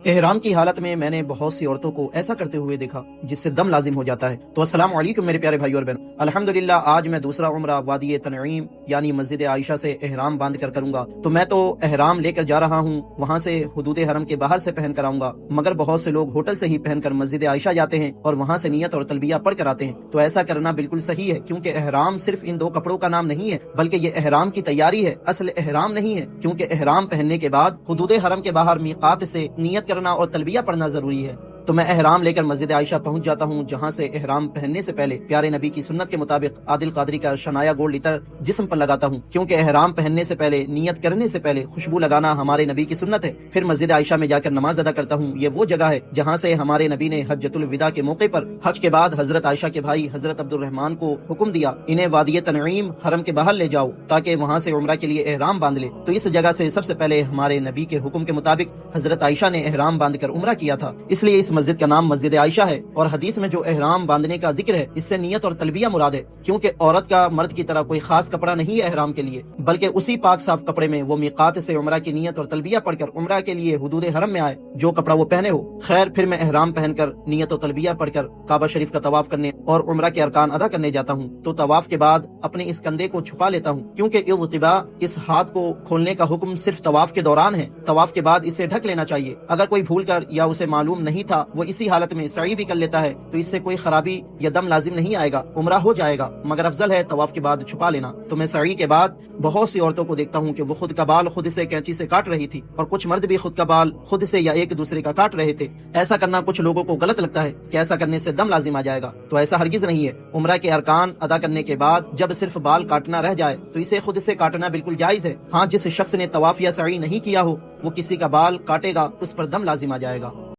احرام کی حالت میں میں نے بہت سی عورتوں کو ایسا کرتے ہوئے دیکھا جس سے دم لازم ہو جاتا ہے۔ تو السلام علیکم میرے پیارے بھائی اور بہنوں، الحمدللہ آج میں دوسرا عمرہ وادی تنعیم یعنی مسجد عائشہ سے احرام باندھ کر کروں گا۔ تو میں تو احرام لے کر جا رہا ہوں، وہاں سے حدود حرم کے باہر سے پہن کر آؤں گا، مگر بہت سے لوگ ہوٹل سے ہی پہن کر مسجد عائشہ جاتے ہیں اور وہاں سے نیت اور تلبیہ پڑھ کر آتے ہیں۔ تو ایسا کرنا بالکل صحیح ہے، کیونکہ احرام صرف ان دو کپڑوں کا نام نہیں ہے، بلکہ یہ احرام کی تیاری ہے، اصل احرام نہیں ہے، کیونکہ احرام پہننے کے بعد حدود حرم کے باہر میقات سے نیت کرنا اور تلبیہ پڑھنا ضروری ہے۔ تو میں احرام لے کر مسجد عائشہ پہنچ جاتا ہوں، جہاں سے احرام پہننے سے پہلے پیارے نبی کی سنت کے مطابق عادل قادری کا شنایا گولڈ عطر جسم پر لگاتا ہوں، کیونکہ احرام پہننے سے پہلے نیت کرنے سے پہلے خوشبو لگانا ہمارے نبی کی سنت ہے۔ پھر مسجد عائشہ میں جا کر نماز ادا کرتا ہوں۔ یہ وہ جگہ ہے جہاں سے ہمارے نبی نے حجۃ الوداع کے موقع پر حج کے بعد حضرت عائشہ کے بھائی حضرت عبد الرحمن کو حکم دیا، انہیں وادی تنعیم حرم کے باہر لے جاؤ تاکہ وہاں سے عمرہ کے لیے احرام باندھ لے۔ تو اس جگہ سے سب سے پہلے ہمارے نبی کے حکم کے مطابق حضرت عائشہ نے احرام باندھ کر عمرہ کیا تھا، اس لیے اس مسجد کا نام مسجد عائشہ ہے۔ اور حدیث میں جو احرام باندھنے کا ذکر ہے، اس سے نیت اور تلبیہ مراد ہے، کیونکہ عورت کا مرد کی طرح کوئی خاص کپڑا نہیں ہے احرام کے لیے، بلکہ اسی پاک صاف کپڑے میں وہ میقات سے عمرہ کی نیت اور تلبیہ پڑھ کر عمرہ کے لیے حدود حرم میں آئے، جو کپڑا وہ پہنے ہو۔ خیر، پھر میں احرام پہن کر نیت و تلبیہ پڑھ کر کعبہ شریف کا طواف کرنے اور عمرہ کے ارکان ادا کرنے جاتا ہوں۔ تو طواف کے بعد اپنے اس کندھے کو چھپا لیتا ہوں، کیونکہ اغتباء اس ہاتھ کو کھولنے کا حکم صرف طواف کے دوران ہے، طواف کے بعد اسے ڈھک لینا چاہیے۔ اگر کوئی بھول کر یا اسے معلوم نہیں تھا وہ اسی حالت میں سعی بھی کر لیتا ہے تو اس سے کوئی خرابی یا دم لازم نہیں آئے گا، عمرہ ہو جائے گا، مگر افضل ہے طواف کے بعد چھپا لینا۔ تو میں سعی کے بعد بہت سی عورتوں کو دیکھتا ہوں کہ وہ خود کا بال خود سے کینچی سے کاٹ رہی تھی، اور کچھ مرد بھی خود کا بال خود سے یا ایک دوسرے کا کاٹ رہے تھے۔ ایسا کرنا کچھ لوگوں کو غلط لگتا ہے کہ ایسا کرنے سے دم لازم آ جائے گا، تو ایسا ہرگز نہیں ہے۔ عمرہ کے ارکان ادا کرنے کے بعد جب صرف بال کاٹنا رہ جائے تو اسے خود سے کاٹنا بالکل جائز ہے۔ ہاں، جس شخص نے طواف یا سعی نہیں کیا ہو وہ کسی کا بال کاٹے گا، اس پر دم لازم آ جائے گا۔